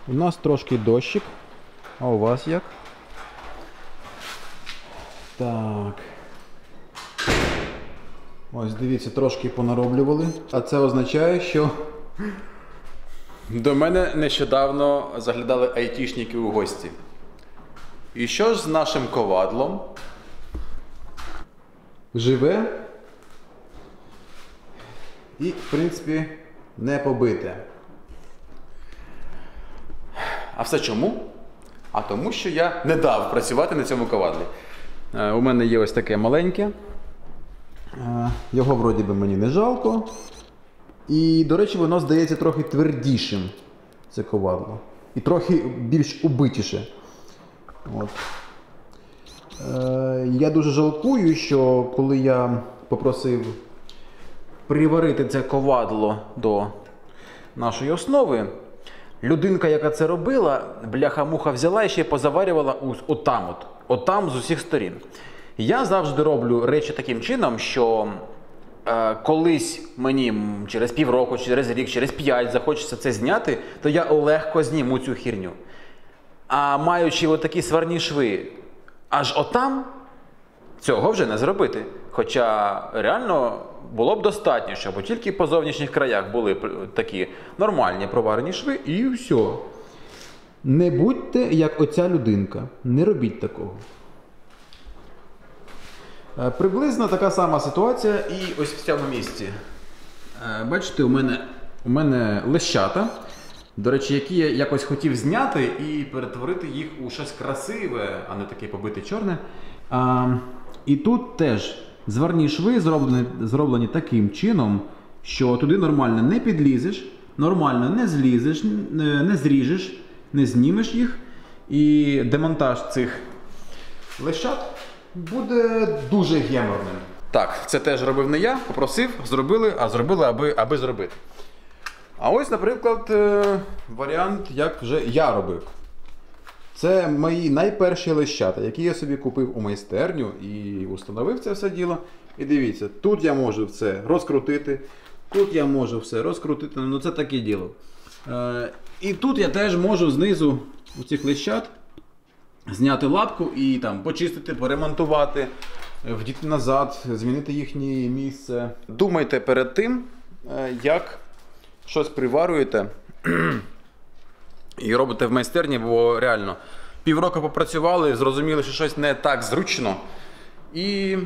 У нас трошки дощик. А у вас як? Так. Ось, дивіться, трошки понароблювали. А це означає, що до мене нещодавно заглядали айтішники у гості. І що ж з нашим ковадлом? живе і, в принципі, не побите. А все чому? А тому, що я не дав працювати на цьому ковадлі. У мене є ось таке маленьке. Його, вроді би, мені не жалко. І, до речі, воно здається трохи твердішим, це ковадло. І трохи більш убитіше. От. Я дуже жалкую, що коли я попросив приварити це ковадло до нашої основи, людинка, яка це робила, бляха-муха взяла і ще позаварювала отам з усіх сторін. Я завжди роблю речі таким чином, що колись мені через півроку, через рік, через 5 захочеться це зняти, то я легко зніму цю херню. А маючи отакі сварні шви аж отам, цього вже не зробити. Хоча реально було б достатньо, щоб тільки по зовнішніх краях були такі нормальні проварені шви і все. Не будьте як оця людинка. Не робіть такого. Приблизно така сама ситуація і ось в цьому місці. Бачите, у мене лещата, до речі, які я якось хотів зняти і перетворити їх у щось красиве, а не таке побите чорне. І тут теж зварні шви зроблені таким чином, що туди нормально не підлізеш, нормально не злізеш, не зріжеш, не знімеш їх. І демонтаж цих лещат буде дуже геморним. Так, це теж робив не я, попросив, зробили, а зробили, аби зробити. А ось, наприклад, варіант, як вже я робив. Це мої найперші лещата, які я собі купив у майстерню і установив це все діло. І дивіться, тут я можу все розкрутити, тут я можу все розкрутити, ну це таке діло. І тут я теж можу знизу у цих лещат зняти лапку і там почистити, поремонтувати, вдіти назад, змінити їхнє місце. Думайте перед тим, як щось приварюєте і робите в майстерні, бо реально півроку попрацювали, зрозуміли, що щось не так зручно і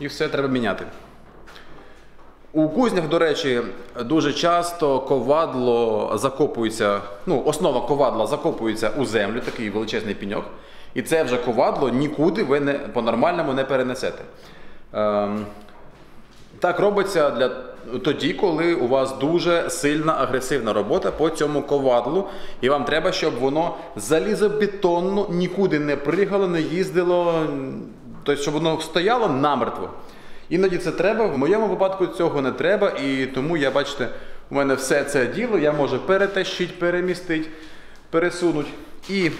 все треба міняти. У кузнях, до речі, дуже часто ковадло закопується, основа ковадла закопується у землю, такий величезний пеньок. І це вже ковадло нікуди ви по-нормальному не перенесете. Так робиться тоді, коли у вас дуже сильна агресивна робота по цьому ковадлу. І вам треба, щоб воно залізобетонно нікуди не пригало, не їздило, тобто, щоб воно стояло намертво. Іноді це треба, в моєму випадку цього не треба, і тому, бачите, у мене все це діло, я можу перетащити, перемістити, пересунути. І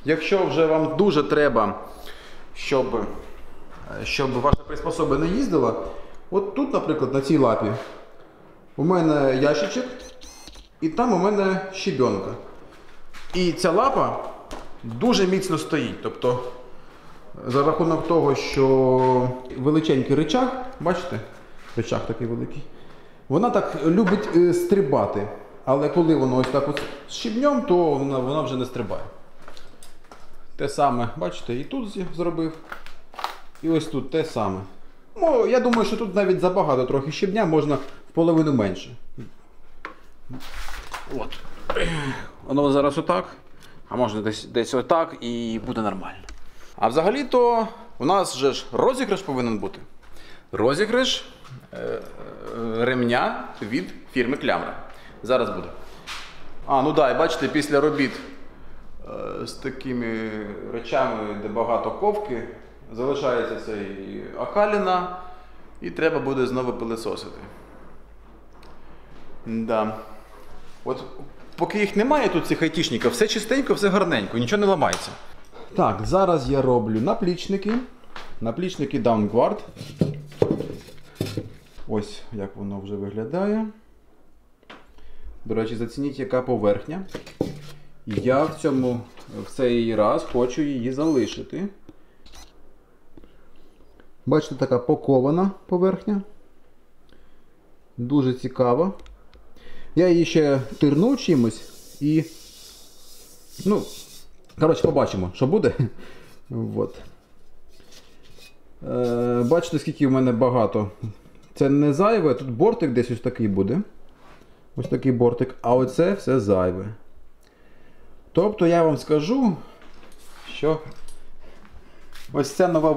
якщо вже вам дуже треба, щоб ваша приспособа не їздила, от тут, наприклад, на цій лапі, у мене ящичок, і там у мене щебенка. І ця лапа дуже міцно стоїть, тобто за рахунок того, що величенький рычаг, бачите, рычаг такий великий, вона так любить стрибати, але коли воно ось так от з щебнем, то вона вже не стрибає. Те саме, бачите, і тут зробив, і ось тут те саме. Я думаю, що тут навіть забагато трохи щебня, можна в половину менше. От. Воно зараз отак, а можна десь отак і буде нормально. А взагалі-то у нас вже ж розіграш повинен бути. Розіграш ремня від фірми Клямра. Зараз буде. І бачите, після робіт з такими речами, де багато ковки, залишається цей окалина і треба буде знову пилисосити. Да. От поки їх немає тут, цих айтішників, все чистенько, все гарненько, нічого не ламається. Так, зараз я роблю наплічники Downguard. Ось як воно вже виглядає. До речі, зацініть, яка поверхня. Я в цей раз хочу її залишити. Бачите, така покована поверхня. Дуже цікава. Я її ще тирну чимось і... Ну, коротше, побачимо, що буде. От. Бачите, скільки в мене багато. Це не зайве, тут бортик десь ось такий буде. Ось такий бортик, а оце все зайве. Тобто я вам скажу, що ось ця нова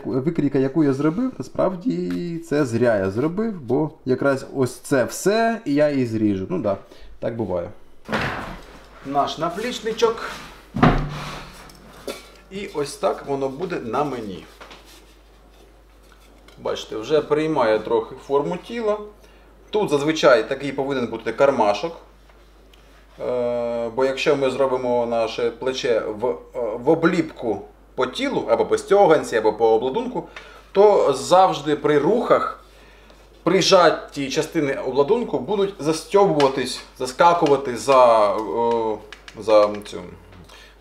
викрійка, яку я зробив, насправді це зря я зробив, бо якраз ось це все і я її зріжу. Ну так, так буває. Наш наплічничок. І ось так воно буде на мені. Бачите, вже приймає трохи форму тіла. Тут зазвичай такий повинен бути кармашок. Бо якщо ми зробимо наше плече в обліпку по тілу, або по стьоганці, або по обладунку, то завжди при рухах прижаті частини обладунку будуть застьобуватись, заскакувати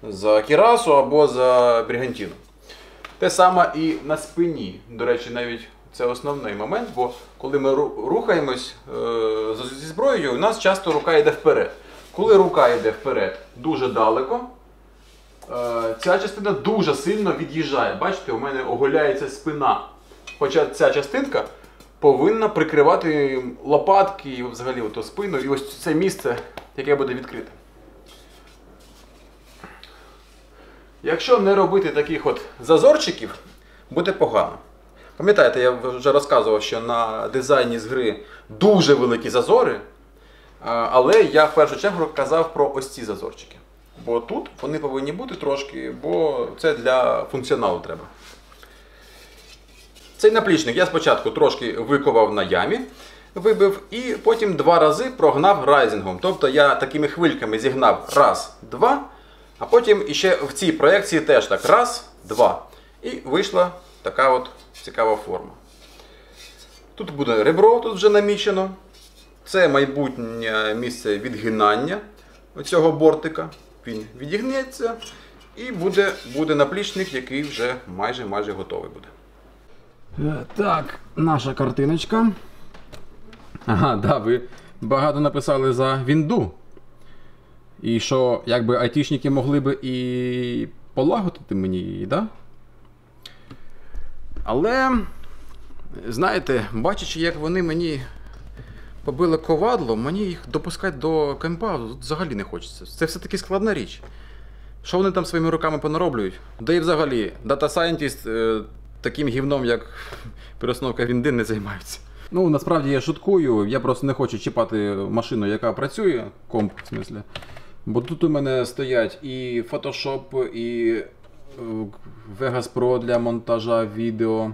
за кірасу або за бригантину. Те саме і на спині. До речі, навіть це основний момент, бо коли ми рухаємось зі зброєю, у нас часто рука йде вперед. Коли рука йде вперед дуже далеко, ця частина дуже сильно від'їжджає. Бачите, у мене оголяється спина. Хоча ця частинка повинна прикривати лопатки і взагалі спину. І ось це місце, яке буде відкрите. Якщо не робити таких от зазорчиків, буде погано. Пам'ятаєте, я вже розказував, що на дизайні з гри дуже великі зазори, але я в першу чергу казав про ось ці зазорчики. Бо тут вони повинні бути трошки, бо це для функціоналу треба. Цей наплічник я спочатку трошки виковав на ямі, вибив, і потім 2 рази прогнав райзингом. Тобто я такими хвильками зігнав раз, 2, а потім іще в цій проекції теж так раз, 2. І вийшла така от цікава форма. Тут буде ребро, тут вже намічено. Це майбутнє місце відгинання цього бортика. Він відігнеться і буде наплічник, який вже майже готовий буде. Так, наша картиночка. Ага, да, ви багато написали за вінду. І що, якби айтішники могли би і полагодити мені її, да? Але, знаєте, бачачи, як вони мені побили ковадло, мені їх допускати до компа взагалі не хочеться. Це все-таки складна річ. Що вони там своїми руками понароблюють? Да і взагалі, Data Scientist таким гівном, як перестановка вінди, не займаються. Ну, насправді я шуткую, я просто не хочу чіпати машину, яка працює, комп, в смислі. Бо тут у мене стоять і Photoshop, і Vegas Pro для монтажа відео.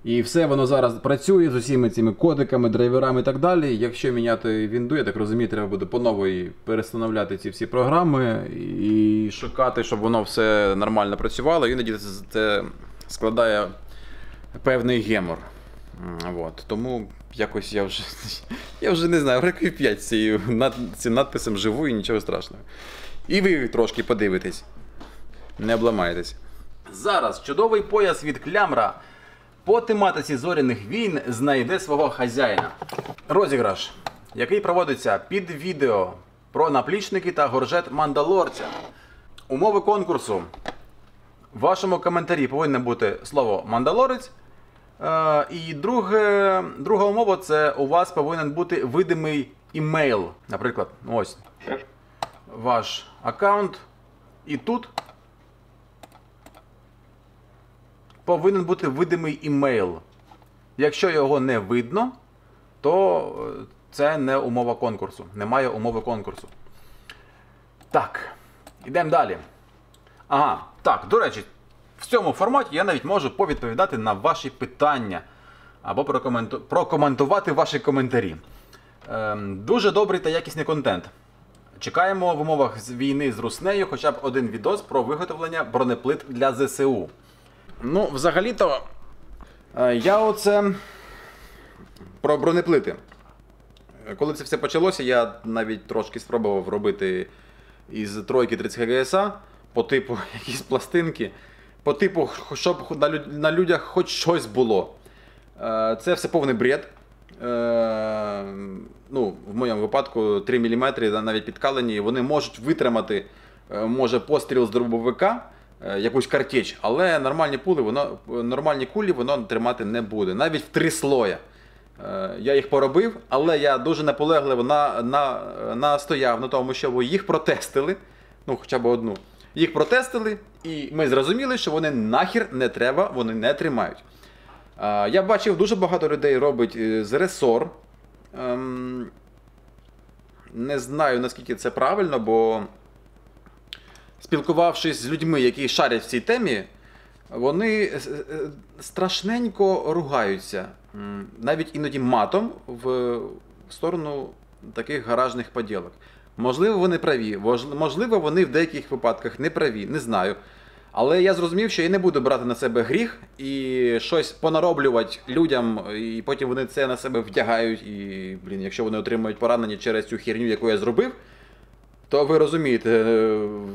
І все воно зараз працює з усіма цими кодиками, драйверами і так далі. Якщо міняти вінду, я так розумію, треба буде по-новій перестановляти ці всі програми і шукати, щоб воно все нормально працювало. Іноді це складає певний гемор. От. Тому якось я вже не знаю, років 5 цим надписом живу і нічого страшного. І ви трошки подивитесь. Не обламаєтесь. Зараз чудовий пояс від Клямра по тематиці зоряних війн знайде свого хазяїна. Розіграш, який проводиться під відео про наплічники та горжет Мандалорця. Умови конкурсу. В вашому коментарі повинно бути слово «Мандалорець». І друга умова – це у вас повинен бути видимий імейл. Наприклад, ось ваш аккаунт. І тут повинен бути видимий імейл. Якщо його не видно, то це не умова конкурсу. Немає умови конкурсу. Так, йдемо далі. Ага, так, до речі, в цьому форматі я навіть можу повідповідати на ваші питання або прокоментувати ваші коментарі. Дуже добрий та якісний контент. Чекаємо в умовах війни з Руснею хоча б один відос про виготовлення бронеплит для ЗСУ. Ну, взагалі-то, я оце про бронеплити. Коли це все почалося, я навіть трошки спробував робити із тройки 30 ГСА, по типу якісь пластинки, по типу, щоб на людях хоч щось було. Це все повний бред. Ну, в моєму випадку 3 мм, навіть підкалені, вони можуть витримати, може, постріл з дробовика, якусь картеч, але нормальні кулі воно тримати не буде. Навіть в 3 слоя. Я їх поробив, але я дуже наполегливо настояв на тому, щоб їх протестили, ну хоча б одну. Їх протестили, і ми зрозуміли, що вони нахер не треба, вони не тримають. Я бачив, дуже багато людей робить з ресор. Не знаю, наскільки це правильно, бо спілкувавшись з людьми, які шарять в цій темі, вони страшненько ругаються, навіть іноді матом, в сторону таких гаражних поділок. Можливо, вони праві, можливо, вони в деяких випадках не праві, не знаю. Але я зрозумів, що я не буду брати на себе гріх і щось понароблювати людям, і потім вони це на себе вдягають, і, якщо вони отримують поранення через цю херню, яку я зробив, то ви розумієте,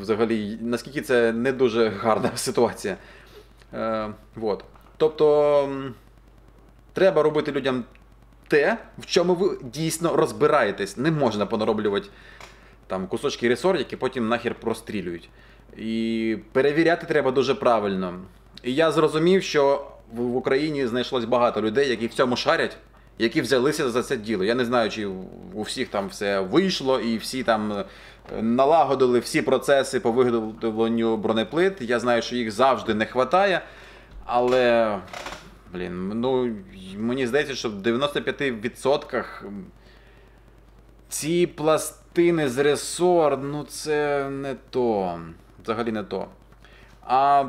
взагалі, наскільки це не дуже гарна ситуація. Вот. Тобто, треба робити людям те, в чому ви дійсно розбираєтесь. Не можна понароблювати там кусочки ресор, які потім нахер прострілюють. І перевіряти треба дуже правильно. І я зрозумів, що в Україні знайшлось багато людей, які в цьому шарять, які взялися за це діло. Я не знаю, чи у всіх там все вийшло, і всі там налагодили всі процеси по виготовленню бронеплит. Я знаю, що їх завжди не вистачає, але, ну, мені здається, що в 95% ці пластини з ресор, ну це не то. Взагалі не то. А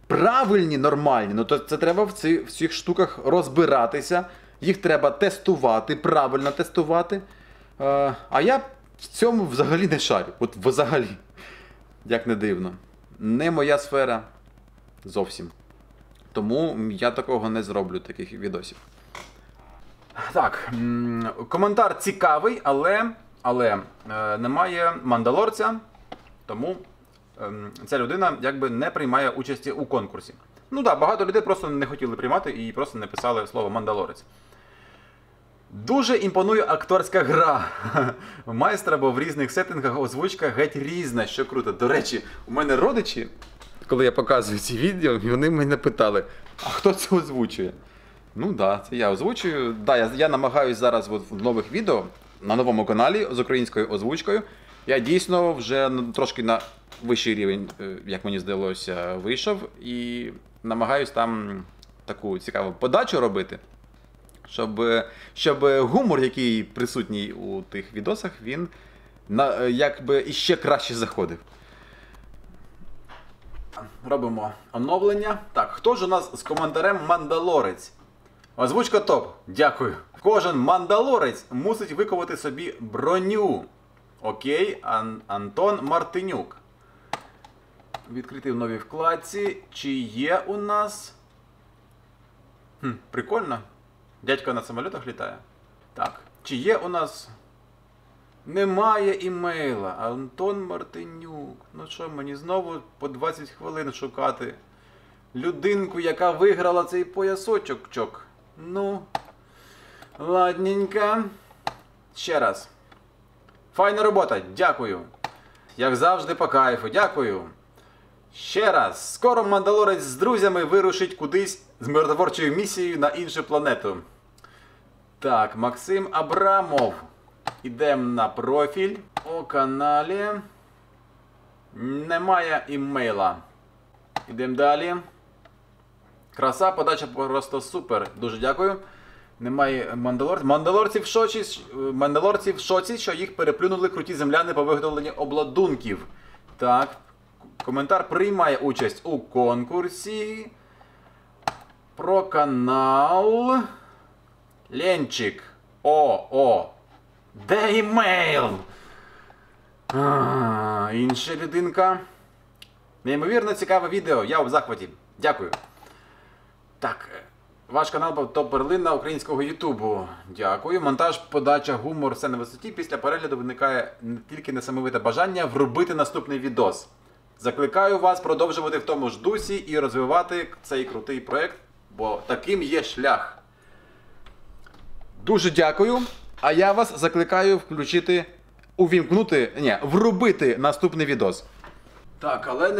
правильні, нормальні, ну то це треба в цих штуках розбиратися, їх треба тестувати, правильно тестувати. А я в цьому взагалі не шарю. От взагалі. Як не дивно. Не моя сфера зовсім. Тому я такого не зроблю, таких відосів. Так, коментар цікавий, але немає мандалорця, тому ця людина якби не приймає участі у конкурсі. Ну так, багато людей просто не хотіли приймати і просто не писали слово «мандалорець». Дуже імпонує акторська гра. Майстра, бо в різних сеттингах озвучка геть різна, що круто. До речі, у мене родичі, коли я показую ці відео, вони мене питали, а хто це озвучує? Ну так, це я озвучую. Я намагаюсь зараз в нових відео, на новому каналі з українською озвучкою. Я дійсно вже трошки на вищий рівень, як мені здалося, вийшов. І намагаюсь там таку цікаву подачу робити, щоб гумор, який присутній у тих відосах, він якби іще краще заходив. Робимо оновлення. Так, хто ж у нас з коментарем «Мандалорець»? Озвучка топ. Дякую. Кожен мандалорець мусить виковати собі броню. Окей, Антон Мартинюк. Відкрити в новій вкладці. Чи є у нас... Прикольно. Дядько на самолітах літає. Так. Чи є у нас... Немає імейла. Антон Мартинюк. Ну що, мені знову по 20 хвилин шукати людинку, яка виграла цей поясочок. Ну, ладненько. Ще раз. Файна робота, дякую. Як завжди, по кайфу, дякую. Ще раз. Скоро мандалорець з друзями вирушить кудись з миротворчою місією на іншу планету. Так, Максим Абрамов. Ідемо на профіль. У каналі. Немає імейла. Ідемо далі. Краса, подача просто супер. Дуже дякую. Немає мандалорців. Мандалорці в шоці, що їх переплюнули круті земляни по виготовленню обладунків. Так. Коментар приймає участь у конкурсі. Про канал. Ленчик. Де імейл? Інша людинка. Неймовірно цікаве відео. Я в захваті. Дякую. Так. Ваш канал топ-перлина українського Ютубу. Дякую. Монтаж, подача, гумор, все на висоті. Після перегляду виникає не тільки несамовите бажання вробити наступний відос. Закликаю вас продовжувати в тому ж дусі і розвивати цей крутий проект, бо таким є шлях. Дуже дякую. А я вас закликаю врубити наступний відос. Так, але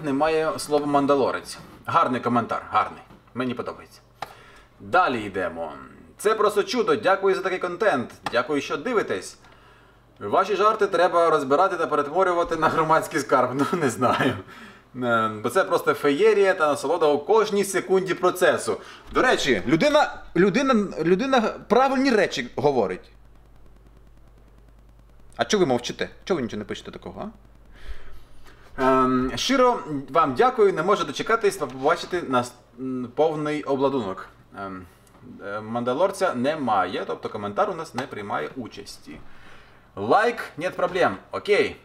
немає слова мандалорець. Гарний коментар, гарний. Мені подобається. Далі йдемо. Це просто чудо. Дякую за такий контент. Дякую, що дивитесь. Ваші жарти треба розбирати та перетворювати на громадський скарб. Ну, не знаю. Бо це просто феєрія та насолода у кожній секунді процесу. До речі, людина правильні речі говорить. А чого ви мовчите? Чого ви нічого не пишете такого, а? Щиро вам дякую, не можу дочекатись побачити повний обладунок. Мандалорця немає, тобто коментар у нас не приймає участі. Лайк, нет проблем, окей.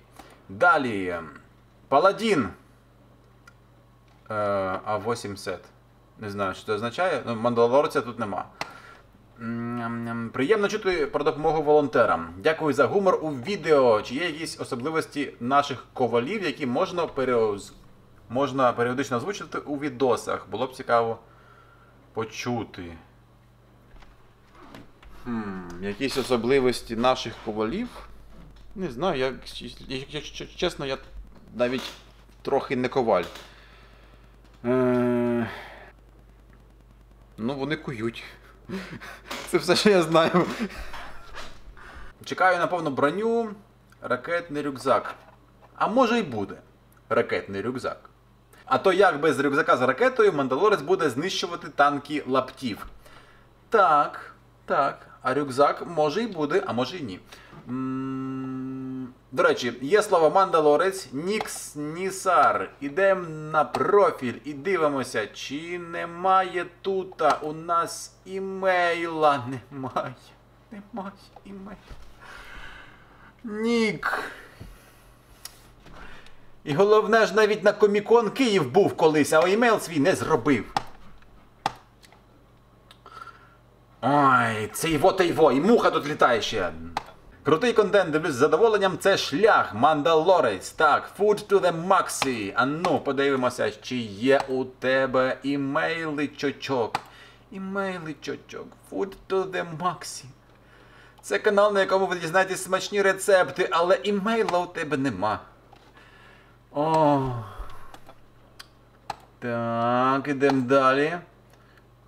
Далі. Паладін. А80. Не знаю, що це означає, Мандалорця тут нема. Приємно чути про допомогу волонтерам. Дякую за гумор у відео. Чи є якісь особливості наших ковалів, які можна періодично озвучити у відосах? Було б цікаво почути. Якісь особливості наших ковалів? Не знаю, якщо чесно, я навіть трохи не коваль. Ну, вони кують. Це все, що я знаю. Чекаю на повну броню. Ракетний рюкзак. А може й буде ракетний рюкзак. А то як без рюкзака з ракетою мандалорець буде знищувати танки лаптів? Так. А рюкзак може й буде, а може й ні. До речі, є слово мандалорець, Нікс Нісар. Ідемо на профіль і дивимося, чи немає тут у нас імейла. Немає імейла. Нік. І головне ж, навіть на Комікон Київ був колись, а імейл свій не зробив. Ой, це його, і муха тут літає ще. Крутий контент, дивлюсь з задоволенням, це шлях, Мандалорець. Так, Food to the Maxi. А ну, подивимося, чи є у тебе імейличочок. Food to the Maxi. Це канал, на якому ви дізнаєтесь смачні рецепти, але імейла у тебе нема. О. Так, ідемо далі.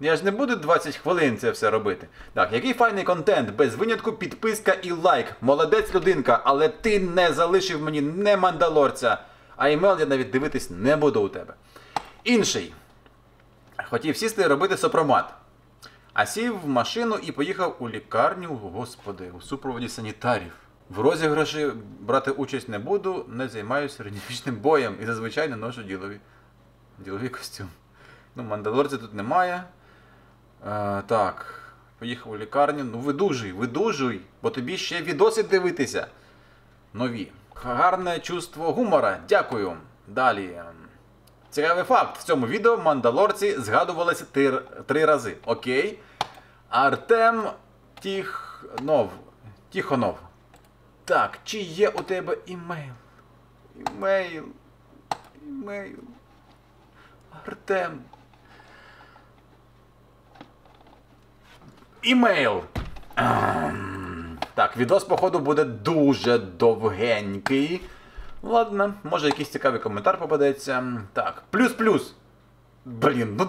Я ж не буду 20 хвилин це все робити. Так, який файний контент, без винятку підписка і лайк. Молодець, людинка, але ти не залишив мені не мандалорця. А імейл я навіть дивитись не буду у тебе. Інший. Хотів сісти і робити сопромат. А сів в машину і поїхав у лікарню, господи, у супроводі санітарів. В розіграші брати участь не буду, не займаюся середньовічним боєм і зазвичай не ношу діловий костюм. Ну, мандалорця тут немає. Так, поїхав у лікарню. Ну, видужуй, бо тобі ще відоси дивитися. Нові. Гарне чувство гумора. Дякую. Далі. Цікавий факт. В цьому відео мандалорці згадувалися 3 рази. Окей. Артем Тихонов. Так, чи є у тебе імейл? Артем. Імейл. Так, відос, походу, буде дуже довгенький. Ладно, може якийсь цікавий коментар попадеться. Так, плюс. Блін,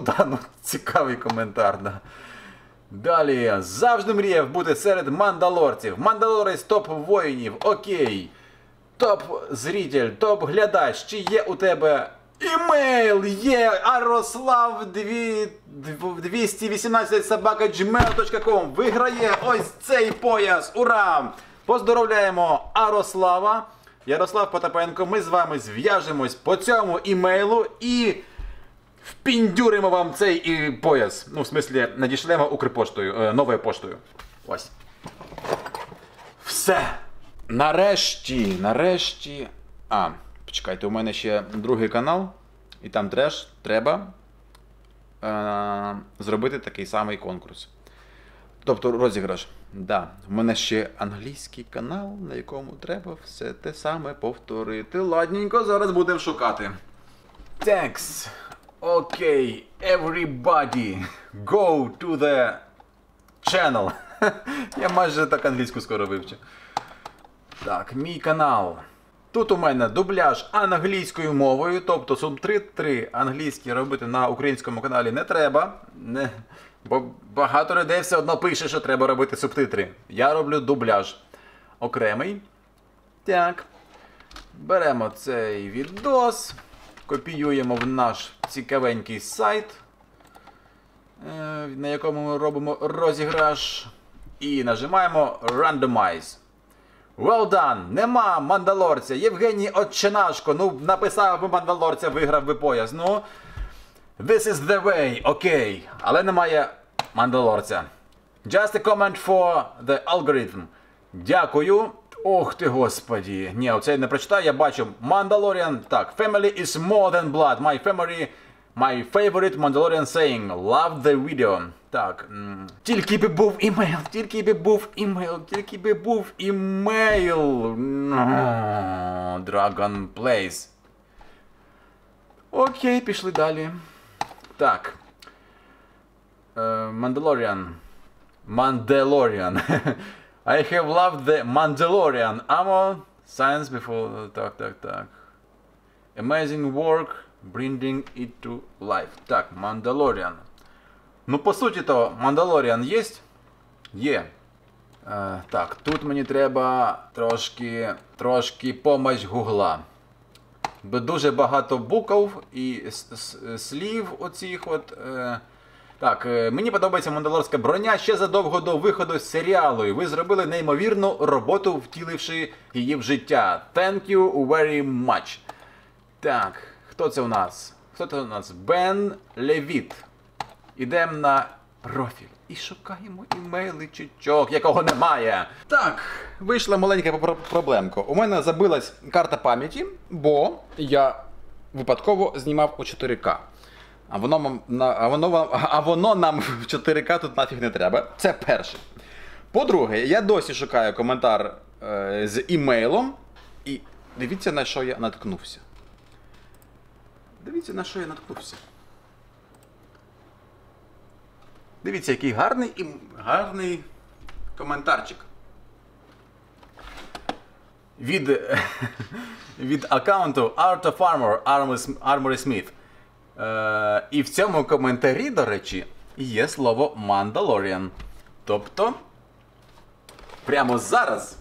цікавий коментар, да. Далі, завжди мріяв бути серед мандалорців. Мандалорець топ-воїнів, окей. Топ-зритель, топ-глядач, чи є у тебе імейл? Є, aroslav218@gmail.com виграє ось цей пояс, ура! Поздоровляємо Арослава. Ярослав Потапенко, ми з вами зв'яжемось по цьому імейлу і впіндюримо вам цей пояс. Ну, в смислі, надішлемо Укрпоштою, новою поштою. Ось. Все. Нарешті. Почекайте, у мене ще другий канал. І там теж треба зробити такий самий конкурс. Тобто розіграш. Да, в мене ще англійський канал, на якому треба все те саме повторити. Ладненько, зараз будемо шукати. Thanks. Окей, everybody, go to the channel. Я майже так англійську скоро вивчу. Так, мій канал. Тут у мене дубляж англійською мовою, тобто субтитри англійські робити на українському каналі не треба. Бо багато людей все одно пише, що треба робити субтитри. Я роблю дубляж окремий. Так. Беремо цей відос, копіюємо в наш цікавенький сайт, на якому ми робимо розіграш. І нажимаємо Randomize. Well done! Нема мандалорця. Євгеній Отченашко. Ну, написав би мандалорця, виграв би пояс. Ну, this is the way. Окей. Але немає мандалорця. Just a comment for the algorithm. Дякую. Ох ти, господі. Ні, оце я не прочитаю, я бачу. Mandalorian. Так, family is more than blood. My favorite Mandalorian saying. Love the video. Так. Тільки би був імейл. Dragon Place. Окей, пішли далі. Так. Mandalorian. I have loved the Mandalorian. Ammo. Science before... Так. Amazing work. Bringing it to life. Так, Mandalorian. Ну, по суті то, Mandalorian є? Є. Так, тут мені треба трошки помощь Гугла. Бо дуже багато букв і слів оцих от. Так, мені подобається мандалорська броня ще задовго до виходу серіалу. І ви зробили неймовірну роботу, втіливши її в життя. Thank you very much. Так, хто це у нас? Бен Левіт. Ідемо на профіль і шукаємо імейличок, якого немає. Так, вийшла маленька проблемка. У мене забилась карта пам'яті, бо я випадково знімав у 4К. А воно нам в 4К тут нафіг не треба. Це перше. По-друге, я досі шукаю коментар з імейлом. І дивіться, на що я наткнувся. Дивіться, який гарний коментарчик. Від аккаунту Art of Armor, Armory Smith. І в цьому коментарі, до речі, є слово Mandalorian. Тобто, прямо зараз,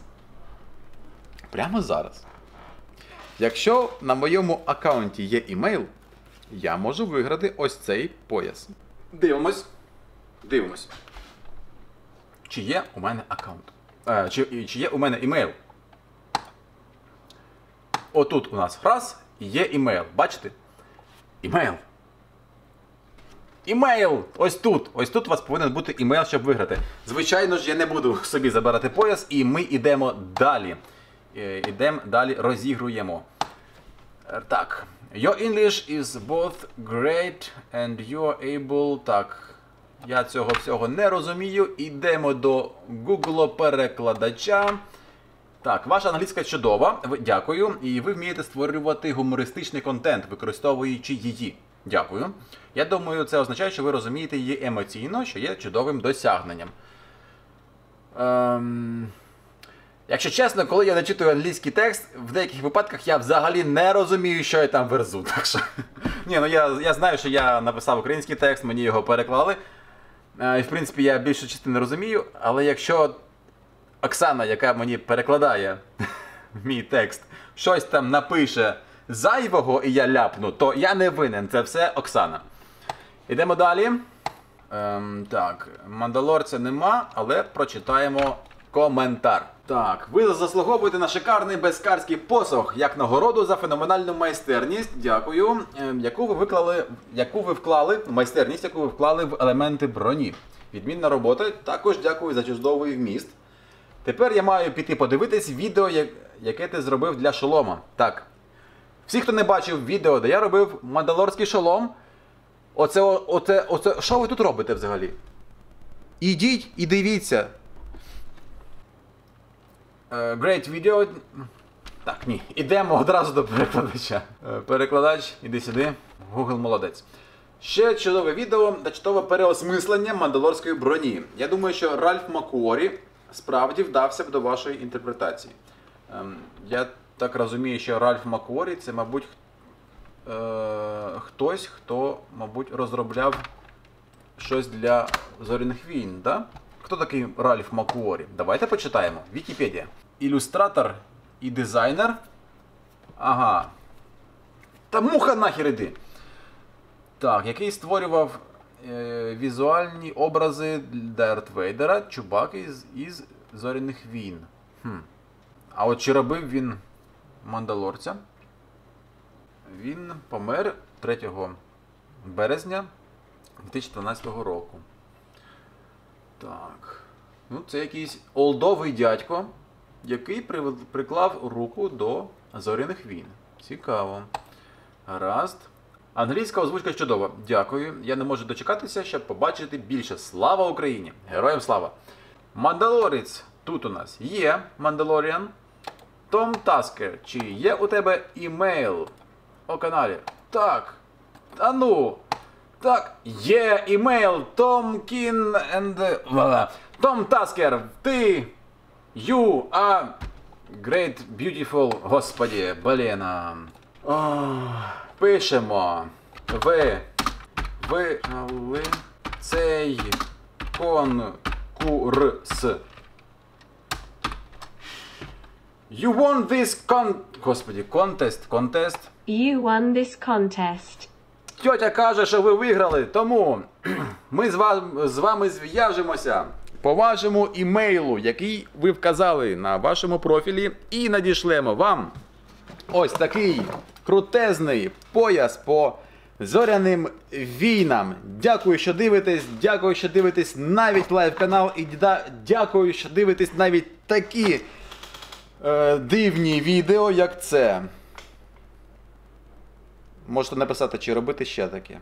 якщо на моєму аккаунті є імейл, я можу виграти ось цей пояс. Дивимось. Чи є у мене аккаунт? Чи є у мене імейл? Отут у нас раз, є імейл. Бачите? Імейл! Ось тут у вас повинен бути імейл, щоб виграти. Звичайно ж, я не буду собі забирати пояс, і ми йдемо далі. Розігруємо. Так. Your English is both great and you're able... Так. Я цього всього не розумію. Йдемо до Google-перекладача. Так, ваша англійська чудова. Дякую. І ви вмієте створювати гумористичний контент, використовуючи її. Дякую. Я думаю, це означає, що ви розумієте її емоційно, що є чудовим досягненням. Якщо чесно, коли я начитую англійський текст, в деяких випадках я взагалі не розумію, що я там верзу. Так що... я знаю, що я написав український текст, мені його переклали. І, в принципі, я більшу частину розумію, але якщо Оксана, яка мені перекладає мій текст, щось там напише зайвого і я ляпну, то я не винен, це все Оксана. Ідемо далі. Так, мандалорця нема, але прочитаємо коментар. Так, ви заслуговуєте на шикарний безкарський посох, як нагороду за феноменальну майстерність. Дякую. Яку ви вклали в елементи броні. Відмінна робота. Також дякую за чудовий вміст. Тепер я маю піти подивитись відео, яке ти зробив для шолома. Так. Всі, хто не бачив відео, де я робив мандалорський шолом, Оце, що ви тут робите взагалі? Ідіть і дивіться. Great video. Так, ні. Ідемо одразу до перекладача. Перекладач, іди сюди. Google молодець. Ще чудове відео та чудове переосмислення мандалорської броні. Я думаю, що Ральф Макуорі справді вдався б до вашої інтерпретації. Я так розумію, що Ральф Макуорі це, мабуть, хтось, хто, мабуть, розробляв щось для Зоряних війн, да? Хто такий Ральф Макуорі? Давайте почитаємо. Вікіпедія. Ілюстратор і дизайнер. Ага. Та муха нахер іди. Так, який створював візуальні образи Дарт Вейдера, Чубаки із Зоряних війн. А от чи робив він Мандалорця? Він помер 3 березня 2012 року. Так. Ну, це якийсь олдовий дядько, який приклав руку до Зоряних війн. Цікаво. Гаразд. Англійська озвучка чудова. Дякую. Я не можу дочекатися, щоб побачити більше. Слава Україні! Героям слава! Мандалорець тут у нас є, Мандалоріан. Том Таскер, чи є у тебе імейл о каналі? Так. Та ну. Так, є імейл Том Кін and... Том Таскер, ти... You are great, beautiful... Господі, блін. Пишемо. Ви цей конкурс. You won this Господі, contest. You won this contest. Тьотя каже, що ви виграли, тому ми з вами зв'яжемося по вашому імейлу, який ви вказали на вашому профілі, і надішлемо вам ось такий крутезний пояс по Зоряним війнам. Дякую, що дивитесь навіть лайв-канал, і дякую, що дивитесь навіть такі дивні відео, як це. Можете написати, чи робити ще таке.